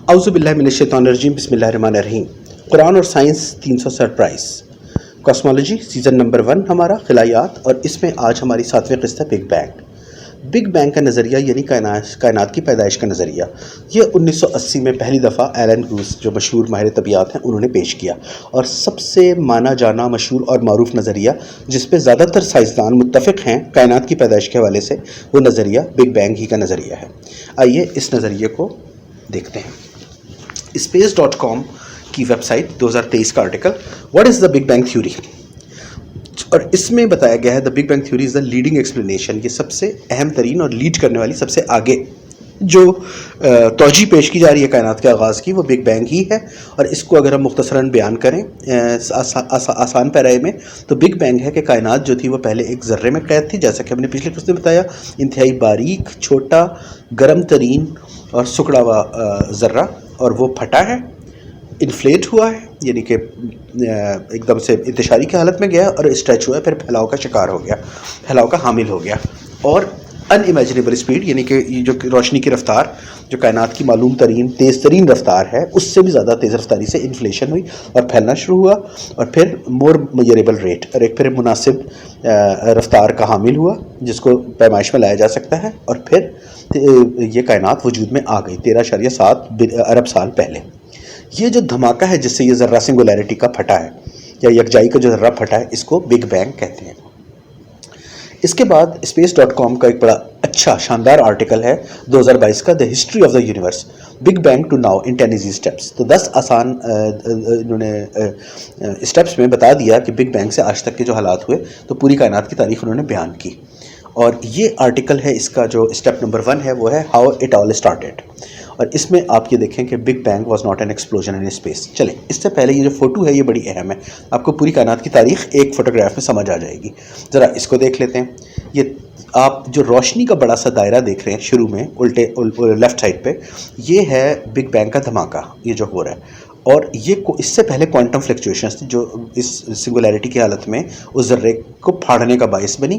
اعوذ باللہ من الشیطان الرجیم، بسم اللہ الرحمن الرحیم۔ قرآن اور science 300 surprise cosmology season number 1 ہمارا خلائی، اور اس میں آج ہماری 7ویں قسط ہے بگ بینگ۔ بگ بینگ کا نظریہ یعنی کائنات کی پیدائش کا نظریہ، یہ 1980 میں پہلی دفعہ ایلن گروس جو مشہور ماہر طبیعیات ہیں انہوں نے پیش کیا، اور سب سے مانا جانا مشہور اور معروف نظریہ جس پہ زیادہ تر سائنسدان متفق ہیں کائنات کی پیدائش کے حوالے سے، وہ نظریہ بگ بینگ ہی کا نظریہ ہے۔ آئیے اس نظریے کو دیکھتے ہیں۔ space.com کی ویب سائٹ 2023 کا article what is the big bang theory, اور اس میں بتایا گیا ہے دا big bang theory is the leading explanation, یہ سب سے اہم ترین اور لیڈ کرنے والی سب سے آگے جو توجہ پیش کی جا رہی ہے کائنات کے آغاز کی، وہ بگ بینگ ہی ہے۔ اور اس کو اگر ہم مختصراً بیان کریں آسان پیرائے میں، تو بگ بینگ ہے کہ کائنات جو تھی وہ پہلے ایک ذرے میں قید تھی، جیسا کہ ہم نے پچھلے قسط میں بتایا، انتہائی باریک، چھوٹا، گرم ترین اور سکڑا ہوا ذرہ، اور وہ پھٹا ہے، انفلیٹ ہوا ہے، یعنی کہ ایک دم سے انتشاری کی حالت میں گیا اور اسٹریچ ہوا ہے، پھر پھیلاؤ کا شکار ہو گیا، پھیلاؤ کا حامل ہو گیا، اور ان امیجنیبل اسپیڈ یعنی کہ جو روشنی کی رفتار جو کائنات کی معلوم ترین تیز ترین رفتار ہے، اس سے بھی زیادہ تیز رفتاری سے انفلیشن ہوئی اور پھیلنا شروع ہوا، اور پھر مور میئریبل ریٹ اور ایک پھر مناسب رفتار کا حامل ہوا جس کو پیمائش میں لایا جا سکتا ہے، اور پھر یہ کائنات وجود میں آ گئی 13.7 ارب سال پہلے۔ یہ جو دھماکہ ہے جس سے یہ ذرہ سنگولیرٹی کا پھٹا ہے یا یکجائی کا جو ذرہ پھٹا ہے، اس کو بگ بینگ کہتے ہیں۔ اس کے بعد space.com کا ایک بڑا اچھا شاندار آرٹیکل ہے 2022 کا، the history of the universe big bang to now in 10 easy steps. تو 10 آسان انہوں نے اسٹیپس میں بتا دیا کہ بگ بینگ سے آج تک کے جو حالات ہوئے، تو پوری کائنات کی تاریخ انہوں نے بیان کی۔ اور یہ آرٹیکل ہے، اس کا جو اسٹیپ نمبر 1 ہے وہ ہے ہاؤ اٹ آل اسٹارٹیڈ، اور اس میں آپ یہ دیکھیں کہ big being was not an explosion in space. چلیں اس سے پہلے یہ جو فوٹو ہے یہ بڑی اہم ہے، آپ کو پوری کائنات کی تاریخ ایک فوٹوگراف میں سمجھ آ جائے گی۔ ذرا اس کو دیکھ لیتے ہیں۔ یہ آپ جو روشنی کا بڑا سا دائرہ دیکھ رہے ہیں شروع میں الٹے لیفٹ سائڈ پہ، یہ ہے بگ بینگ کا دھماکہ، یہ جو ہو رہا ہے، اور یہ اس سے پہلے کوانٹم فلکچویشنز تھی جو اس سنگولیرٹی کی حالت میں اس ذرے کو پھاڑنے کا باعث بنی۔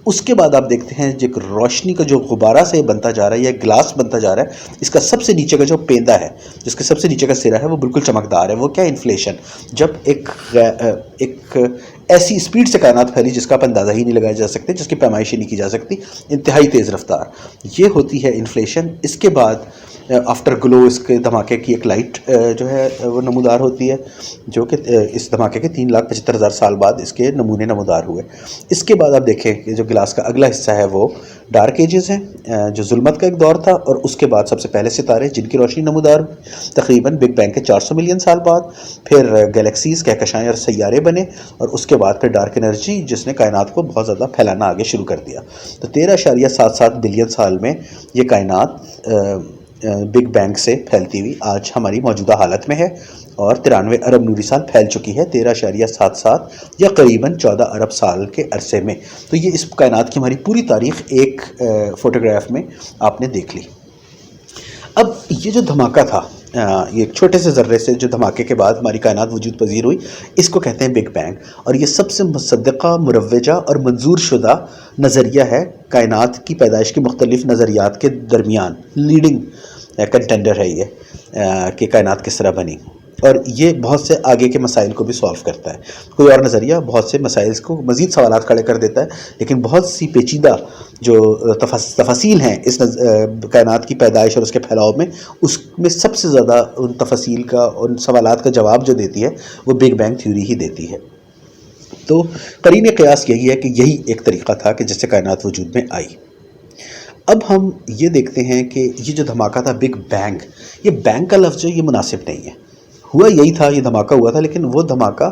اس کے بعد آپ دیکھتے ہیں جو روشنی کا جو غبارہ سے بنتا جا رہا ہے یا گلاس بنتا جا رہا ہے، اس کا سب سے نیچے کا جو پیندا ہے، جس کے سب سے نیچے کا سرا ہے، وہ بالکل چمکدار ہے۔ وہ کیا انفلیشن، جب ایک ایسی اسپیڈ سے کائنات پھیلی جس کا آپ اندازہ ہی نہیں لگایا جا سکتے، جس کی پیمائش ہی نہیں کی جا سکتی، انتہائی تیز رفتار، یہ ہوتی ہے انفلیشن۔ اس کے بعد آفٹر گلو اس کے دھماکے کی ایک لائٹ جو ہے وہ نمودار ہوتی ہے، جو کہ اس دھماکے کے 3,75,000 سال بعد اس کے نمونے نمودار ہوئے۔ اس کے بعد آپ دیکھیں کہ جو گلاس کا اگلا حصہ ہے وہ ڈارک ایجز ہیں، جو ظلمت کا ایک دور تھا، اور اس کے بعد سب سے پہلے ستارے جن کی روشنی نمودار ہوئی تقریباً بگ بینگ کے 400 ملین سال بعد، پھر گیلیکسیز، کہکشائیں اور سیارے بنے، اور اس کے بعد پھر ڈارک انرجی جس نے کائنات کو بہت زیادہ پھیلانا آگے شروع کر دیا۔ تو 13.77 بلین سال میں یہ کائنات بگ بینگ سے پھیلتی ہوئی آج ہماری موجودہ حالت میں ہے، اور 93 ارب نوری سال پھیل چکی ہے 13.77 یا قریباً 14 ارب سال کے عرصے میں۔ تو یہ اس کائنات کی ہماری پوری تاریخ ایک فوٹوگراف میں آپ نے دیکھ لی۔ اب یہ جو دھماکہ تھا، یہ ایک چھوٹے سے ذرے سے جو دھماکے کے بعد ہماری کائنات وجود پذیر ہوئی، اس کو کہتے ہیں بگ بینگ، اور یہ سب سے مصدقہ، مروجہ اور منظور شدہ نظریہ ہے کائنات کی پیدائش کے مختلف نظریات کے درمیان۔ لیڈنگ کنٹینڈر ہے یہ کہ کائنات کس طرح بنی، اور یہ بہت سے آگے کے مسائل کو بھی سولو کرتا ہے۔ کوئی اور نظریہ بہت سے مسائل کو مزید سوالات کھڑے کر دیتا ہے، لیکن بہت سی پیچیدہ جو تفاصیل ہیں اس کائنات کی پیدائش اور اس کے پھیلاؤ میں، اس میں سب سے زیادہ ان تفاصیل کا، ان سوالات کا جواب جو دیتی ہے وہ بگ بینگ تھیوری ہی دیتی ہے۔ تو قرین قیاس یہی ہے کہ یہی ایک طریقہ تھا کہ جس سے کائنات وجود میں آئی۔ اب ہم یہ دیکھتے ہیں کہ یہ جو دھماکہ تھا بگ بینگ، یہ بینگ کا لفظ جو یہ مناسب نہیں ہے، ہوا یہی تھا، یہ دھماکہ ہوا تھا، لیکن وہ دھماکہ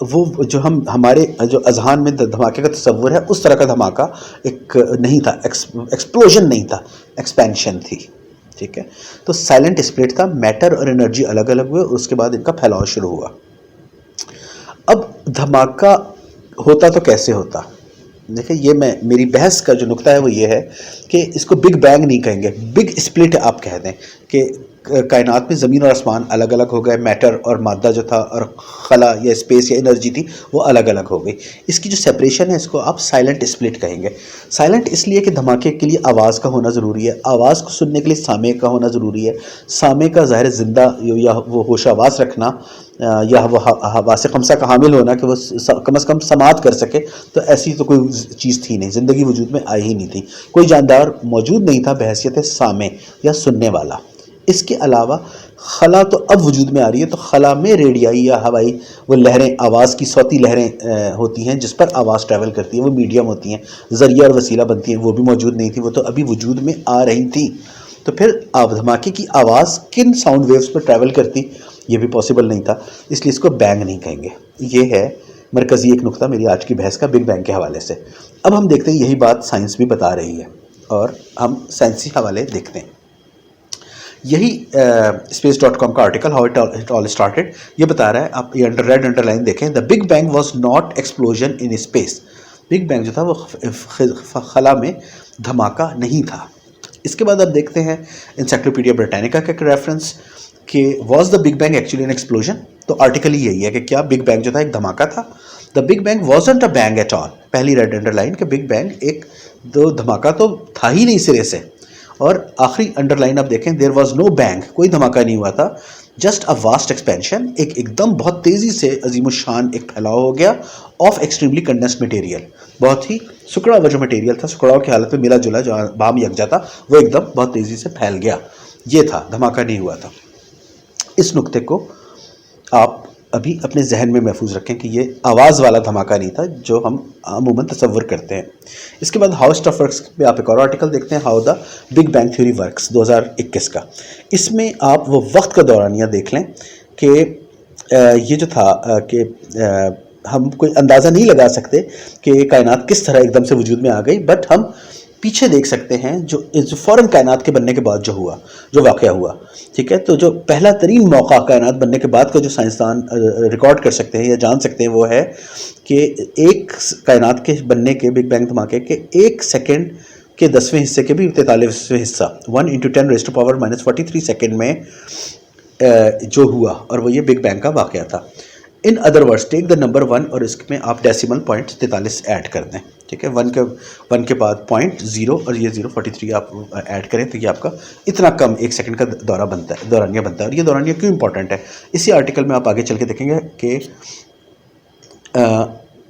وہ جو ہمارے جو اذہان میں دھماکے کا تصور ہے اس طرح کا دھماکہ ایک نہیں تھا، ایکسپلوژن نہیں تھا، ایکسپینشن تھی، ٹھیک ہے۔ تو سائلنٹ اسپلٹ تھا، میٹر اور انرجی الگ الگ ہوئے، اور اس کے بعد ان کا پھیلاؤ شروع ہوا۔ اب دھماکہ ہوتا تو کیسے ہوتا؟ دیکھیں، یہ میری بحث کا جو نقطہ ہے وہ یہ ہے کہ اس کو بگ بینگ نہیں کہیں گے، بگ اسپلٹ آپ کہہ دیں کہ کائنات میں زمین اور آسمان الگ الگ ہو گئے، میٹر اور مادہ جو تھا اور خلا یا اسپیس یا انرجی تھی وہ الگ الگ ہو گئی. اس کی جو سپریشن ہے اس کو آپ سائلنٹ اسپلٹ کہیں گے. سائلنٹ اس لیے کہ دھماکے کے لیے آواز کا ہونا ضروری ہے، آواز کو سننے کے لیے سامع کا ہونا ضروری ہے، سامع کا ظاہر زندہ یا وہ ہوش آواز رکھنا یا وہ حواس خمسہ کا حامل ہونا کہ وہ کم از کم سماعت کر سکے. تو ایسی تو کوئی چیز تھی نہیں، زندگی وجود میں آئی ہی نہیں تھی، کوئی جاندار موجود نہیں تھا بحیثیت سامع یا سننے والا. اس کے علاوہ خلا تو اب وجود میں آ رہی ہے، تو خلا میں ریڈیائی یا ہوائی وہ لہریں، آواز کی صوتی لہریں ہوتی ہیں جس پر آواز ٹریول کرتی ہے، وہ میڈیم ہوتی ہیں، ذریعہ اور وسیلہ بنتی ہیں، وہ بھی موجود نہیں تھی، وہ تو ابھی وجود میں آ رہی تھی. تو پھر دھماکے کی آواز کن ساؤنڈ ویوز پر ٹریول کرتی یہ بھی پاسبل نہیں تھا، اس لیے اس کو بینگ نہیں کہیں گے. یہ ہے مرکزی ایک نقطہ میری آج کی بحث کا بگ بینگ کے حوالے سے. اب ہم دیکھتے ہیں یہی بات سائنس بھی بتا رہی ہے اور ہم سائنسی حوالے دیکھتے ہیں. یہی space.com کا article how it all started یہ بتا رہا ہے، آپ یہ ریڈ انڈر لائن دیکھیں، دا big being was not explosion in space. Big bang جو تھا وہ خلا میں دھماکہ نہیں تھا. اس کے بعد آپ دیکھتے ہیں انسائکلوپیڈیا برٹانیکا کا ریفرنس کہ was the big being actually an explosion. تو آرٹیکل ہی یہی ہے کہ کیا بگ بینگ جو تھا ایک دھماکہ تھا. The big bang wasn't a bang at all. پہلی ریڈ انڈر لائن کہ بگ بینگ ایک دو دھماکہ تو تھا ہی نہیں سرے سے. اور آخری انڈر لائن آپ دیکھیں، دیر واز نو بینگ، کوئی دھماکہ نہیں ہوا تھا، جسٹ اے واسٹ ایکسپینشن، ایک دم بہت تیزی سے عظیم الشان ایک پھیلاؤ ہو گیا آف ایکسٹریملی کنڈنس مٹیریل. بہت ہی سکڑا ہوا جو مٹیریل تھا، سکڑاؤ کی حالت میں ملا جلا جو بام یکجا تھا، وہ ایک دم بہت تیزی سے پھیل گیا. یہ تھا، دھماکہ نہیں ہوا تھا. اس نقطے کو آپ ابھی اپنے ذہن میں محفوظ رکھیں کہ یہ آواز والا دھماکہ نہیں تھا جو ہم عموماً تصور کرتے ہیں. اس کے بعد ہاؤ اسٹف ورکس پہ آپ ایک اور آرٹیکل دیکھتے ہیں، how the big bang theory works 2021 کا. اس میں آپ وہ وقت کا دورانیہ دیکھ لیں کہ یہ جو تھا کہ ہم کوئی اندازہ نہیں لگا سکتے کہ کائنات کس طرح ایک دم سے وجود میں آ گئی، بٹ ہم پیچھے دیکھ سکتے ہیں جو فوراً کائنات کے بننے کے بعد جو ہوا، جو واقعہ ہوا. ٹھیک ہے، تو جو پہلا ترین موقع کائنات بننے کے بعد کا جو سائنسدان ریکارڈ کر سکتے ہیں یا جان سکتے ہیں وہ ہے کہ ایک کائنات کے بننے کے بگ بینگ دھماکے کے 1 سیکنڈ کے 10ویں حصے کے بھی 43واں حصہ 1 × 10⁻⁴³ سیکنڈ میں جو ہوا، اور وہ یہ بگ بینگ کا واقعہ تھا. In other words take the number 1 اور اس میں آپ ڈیسیمل پوائنٹ 43 ایڈ کر دیں. ٹھیک ہے، 1 کے بعد 0.0 اور یہ 0.43 آپ ایڈ کریں تو یہ آپ کا اتنا کم 1 سیکنڈ کا دورانیہ بنتا ہے. اور یہ دورانیہ کیوں امپورٹنٹ ہے، اسی آرٹیکل میں آپ آگے چل کے دیکھیں گے کہ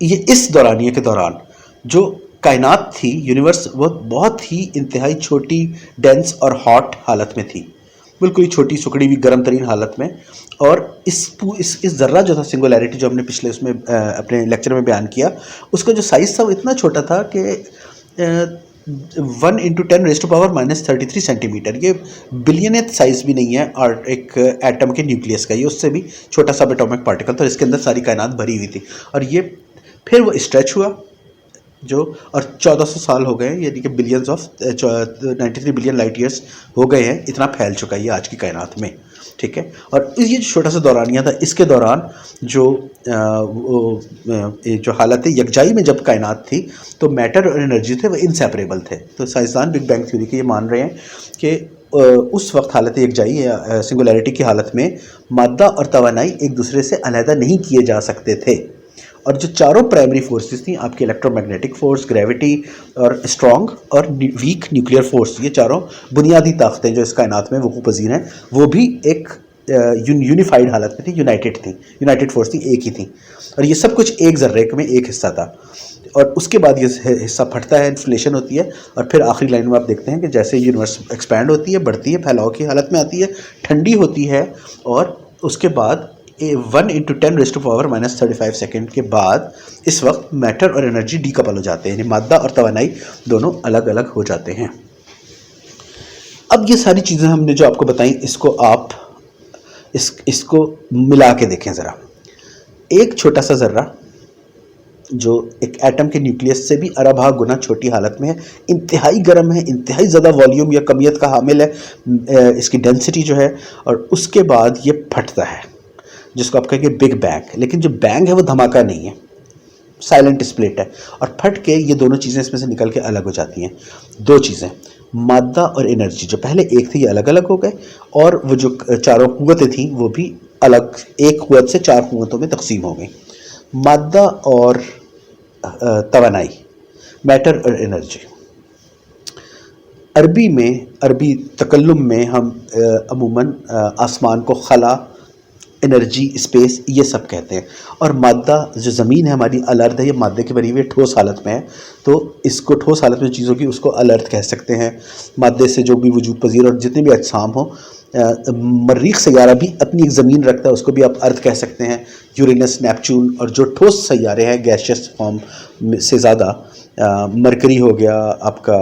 یہ اس دورانیے کے دوران جو کائنات تھی، یونیورس، وہ بہت ہی انتہائی چھوٹی، ڈینس اور ہاٹ حالت میں تھی، بالکل ہی چھوٹی سکڑی ہوئی گرم ترین حالت میں. اور اس ذرہ جو تھا سنگولیرٹی، جو ہم نے پچھلے اس میں اپنے لیکچر میں بیان کیا، اس کا جو سائز تھا وہ اتنا چھوٹا تھا کہ 1 × 10⁻³ سینٹی میٹر. یہ بلینتھ سائز بھی نہیں ہے اور ایک ایٹم کے نیوکلیس کا، یہ اس سے بھی چھوٹا سا ایٹامک پارٹیکل تھا، اس کے اندر ساری کائنات بھری ہوئی تھی. اور یہ پھر وہ اسٹریچ ہوا اور 1400 سال ہو گئے، یعنی کہ billions of 93 billion light years ہو گئے ہیں، اتنا پھیل چکا ہے یہ آج کی کائنات میں. ٹھیک ہے، اور یہ جو چھوٹا سا دورانیہ تھا، اس کے دوران جو حالت یکجائی میں جب کائنات تھی تو میٹر اور انرجی تھے وہ انسیپریبل تھے. تو سائنسدان بگ بینگ تھیوری کے یہ مان رہے ہیں کہ اس وقت حالت یکجائی یا سنگولیرٹی کی حالت میں مادہ اور توانائی ایک دوسرے سے علیحدہ نہیں کیے جا سکتے تھے. اور جو چاروں پرائمری فورسز تھیں آپ کے الیکٹرو میگنیٹک فورس، گریوٹی اور اسٹرانگ اور ویک نیوکلیئر فورس، یہ چاروں بنیادی طاقتیں جو اس کائنات میں وقوع پذیر ہیں، وہ بھی ایک یونیفائڈ حالت میں تھی، یونائٹڈ تھی، یونائٹڈ فورس تھی، ایک ہی تھی. اور یہ سب کچھ ایک ذرے میں ایک حصہ تھا. اور اس کے بعد یہ حصہ پھٹتا ہے، انفلیشن ہوتی ہے، اور پھر آخری لائن میں آپ دیکھتے ہیں کہ جیسے یونیورس ایکسپینڈ ہوتی ہے، بڑھتی ہے، پھیلاؤ کی حالت میں آتی ہے، ٹھنڈی ہوتی ہے، اور اس کے بعد 1 × 10⁻³ سیکنڈ کے بعد اس وقت میٹر اور انرجی ڈیکپل ہو جاتے ہیں، یعنی مادہ اور توانائی دونوں الگ الگ ہو جاتے ہیں. اب یہ ساری چیزیں ہم نے جو آپ کو بتائیں، اس کو آپ اس کو ملا کے دیکھیں ذرا. ایک چھوٹا سا ذرہ جو ایک ایٹم کے نیوکلیس سے بھی اربع گنا چھوٹی حالت میں ہے، انتہائی گرم ہے، انتہائی زیادہ والیوم یا کمیت کا حامل ہے، اس کی ڈینسٹی جو ہے، اور اس کے بعد یہ پھٹتا ہے جس کو آپ کہیں گے بگ بینگ. لیکن جو بینگ ہے وہ دھماکہ نہیں ہے، سائلنٹ اسپلٹ ہے، اور پھٹ کے یہ دونوں چیزیں اس میں سے نکل کے الگ ہو جاتی ہیں. دو چیزیں، مادہ اور انرجی، جو پہلے ایک تھی یہ الگ الگ ہو گئے، اور وہ جو چاروں قوتیں تھیں وہ بھی الگ، ایک قوت سے چار قوتوں میں تقسیم ہو گئیں. مادہ اور توانائی، میٹر اور انرجی. عربی تکلم میں ہم عموماً آسمان کو خلا، انرجی، اسپیس یہ سب کہتے ہیں. اور مادہ جو زمین ہے ہماری، الارض ہے، یہ مادے کی بنی ہوئی ہے، ٹھوس حالت میں ہے، تو اس کو ٹھوس حالت میں چیزوں کی اس کو الارض کہہ سکتے ہیں. مادے سے جو بھی وجود پذیر اور جتنے بھی اجسام ہوں، مریخ سیارہ بھی اپنی ایک زمین رکھتا ہے، اس کو بھی آپ ارتھ کہہ سکتے ہیں. یورینس، نیپچون، اور جو ٹھوس سیارے ہیں گیشیس فارم سے زیادہ، مرکری ہو گیا آپ کا،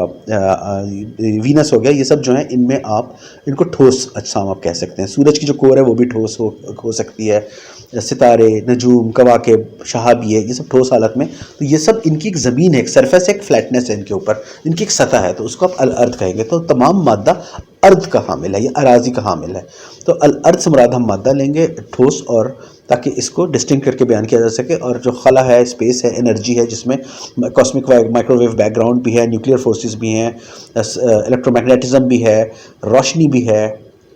وینس ہو گیا، یہ سب جو ہیں ان میں آپ ان کو ٹھوس اجسام آپ کہہ سکتے ہیں. سورج کی جو کور ہے وہ بھی ٹھوس ہو سکتی ہے. ستارے، نجوم، کواکب، شہابیے، یہ سب ٹھوس حالت میں. تو یہ سب ان کی ایک زمین ہے، ایک سرفیس ہے، ایک فلیٹنس ہے ان کے اوپر، ان کی ایک سطح ہے، تو اس کو آپ الارض کہیں گے. تو تمام مادہ ارض کا حامل ہے، یہ اراضی کا حامل ہے. تو الارض سے مراد ہم مادہ لیں گے ٹھوس، اور تاکہ اس کو ڈسٹنکٹ کر کے بیان کیا جا سکے. اور جو خلا ہے، اسپیس ہے، انرجی ہے، جس میں cosmic microwave background بھی ہے، نیوکلیئر فورسز بھی ہیں، الیکٹرو میگنیٹزم بھی ہے، روشنی بھی ہے،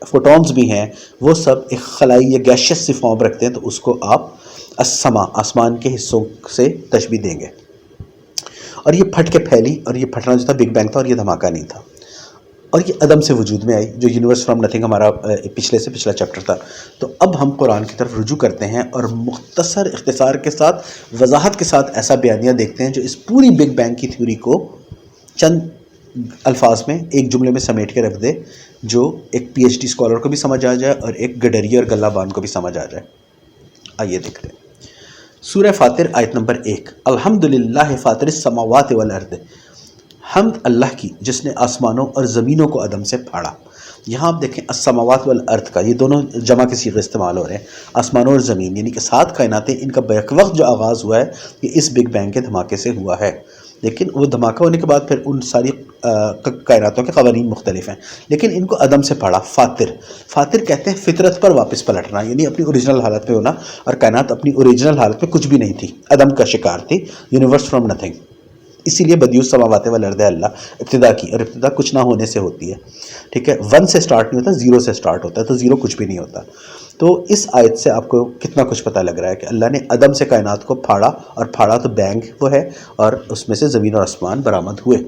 فوٹونز بھی ہیں، وہ سب ایک خلائی یا گیشیس سی فارم رکھتے ہیں. تو اس کو آپ السما، آسمان کے حصوں سے تشبیہ دیں گے. اور یہ پھٹ کے پھیلی، اور یہ پھٹنا جو تھا بگ بینگ تھا، اور یہ دھماکہ نہیں تھا، اور یہ عدم سے وجود میں آئی. جو یونیورس فرام نتھنگ ہمارا پچھلے سے پچھلا چیپٹر تھا. تو اب ہم قرآن کی طرف رجوع کرتے ہیں، اور مختصر اختصار کے ساتھ، وضاحت کے ساتھ ایسا بیانیہ دیکھتے ہیں جو اس پوری بگ بینگ کی تھیوری کو چند الفاظ میں، ایک جملے میں سمیٹ کے رکھ دے، جو ایک پی ایچ ڈی اسکالر کو بھی سمجھ آ جائے اور ایک گڈری اور گلہ بان کو بھی سمجھ آ جائے. آئیے دیکھتے ہیں. سورہ فاطر آیت نمبر 1. الحمدللہ فاطر السماوات والارض. حمد اللہ کی جس نے آسمانوں اور زمینوں کو عدم سے پھاڑا. یہاں آپ دیکھیں السماوات والارض کا، یہ دونوں جمع کے صیغے استعمال ہو رہے ہیں. آسمانوں اور زمین، یعنی کہ 7 کائناتیں، ان کا بیک وقت جو آغاز ہوا ہے یہ اس بگ بینگ کے دھماکے سے ہوا ہے. لیکن وہ دھماکہ ہونے کے بعد پھر ان ساری کائناتوں کے قوانین مختلف ہیں، لیکن ان کو عدم سے پھاڑا. فاطر، فاطر کہتے ہیں فطرت پر واپس پلٹنا، یعنی اپنی اوریجنل حالت پہ ہونا. اور کائنات اپنی اوریجنل حالت میں کچھ بھی نہیں تھی، عدم کا شکار تھی، یونیورس فرام نتھنگ. اسی لیے بدیع السماوات والارض ہے اللہ، ابتدا کی، اور ابتدا کچھ نہ ہونے سے ہوتی ہے. ٹھیک ہے، 1 سے سٹارٹ نہیں ہوتا، 0 سے سٹارٹ ہوتا ہے، تو 0 کچھ بھی نہیں ہوتا. تو اس آیت سے آپ کو کتنا کچھ پتہ لگ رہا ہے کہ اللہ نے عدم سے کائنات کو پھاڑا، اور پھاڑا تو بینگ وہ ہے، اور اس میں سے زمین اور آسمان برآمد ہوئے.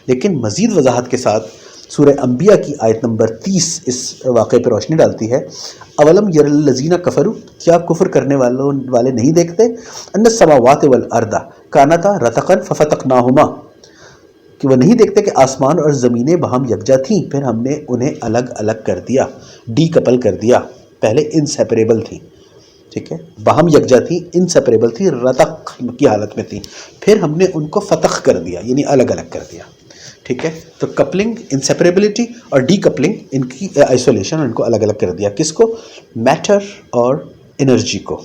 لیکن مزید وضاحت کے ساتھ سورہ انبیاء کی آیت نمبر 30 اس واقعے پر روشنی ڈالتی ہے. اولم یر الذین کفروا، کیا کفر کرنے والے نہیں دیکھتے، ان السماوات والارض کانتا رتقا ففتقناہما، کہ وہ نہیں دیکھتے کہ آسمان اور زمینیں باہم یکجا تھیں، پھر ہم نے انہیں الگ الگ کر دیا، ڈی کپل کر دیا. پہلے انسیپریبل تھیں، ٹھیک ہے، باہم یکجا تھیں، انسیپریبل تھی، رتق کی حالت میں تھیں، پھر ہم نے ان کو فتق کر دیا، یعنی الگ الگ کر دیا. ٹھیک ہے، تو کپلنگ، انسیپریبلٹی اور ڈی کپلنگ، ان کی آئسولیشن، ان کو الگ الگ کر دیا. کس کو؟ میٹر اور انرجی کو.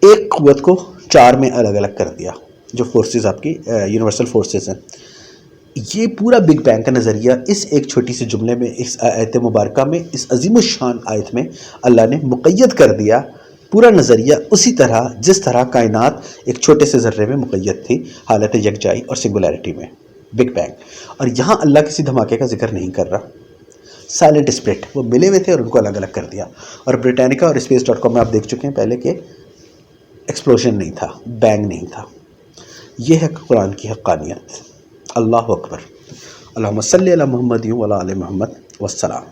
ایک قوت کو 4 میں الگ الگ کر دیا، جو فورسز آپ کی یونیورسل فورسز ہیں. یہ پورا بگ بینگ کا نظریہ اس ایک چھوٹی سی جملے میں، اس آیت مبارکہ میں، اس عظیم الشان آیت میں اللہ نے مقید کر دیا. پورا نظریہ اسی طرح جس طرح کائنات ایک چھوٹے سے ذرے میں مقید تھی، حالت یکجائی اور سنگولیرٹی میں، بگ بینگ. اور یہاں اللہ کسی دھماکے کا ذکر نہیں کر رہا. سائلنٹ اسپلٹ، وہ ملے ہوئے تھے اور ان کو الگ الگ کر دیا. اور بریٹینیکا اور space.com میں آپ دیکھ چکے ہیں پہلے کہ ایکسپلوژن نہیں تھا، بینگ نہیں تھا. یہ ہے قرآن کی حقانیت. اللہ اکبر. اللہم صلی علی محمد و علی آل محمد، والسلام.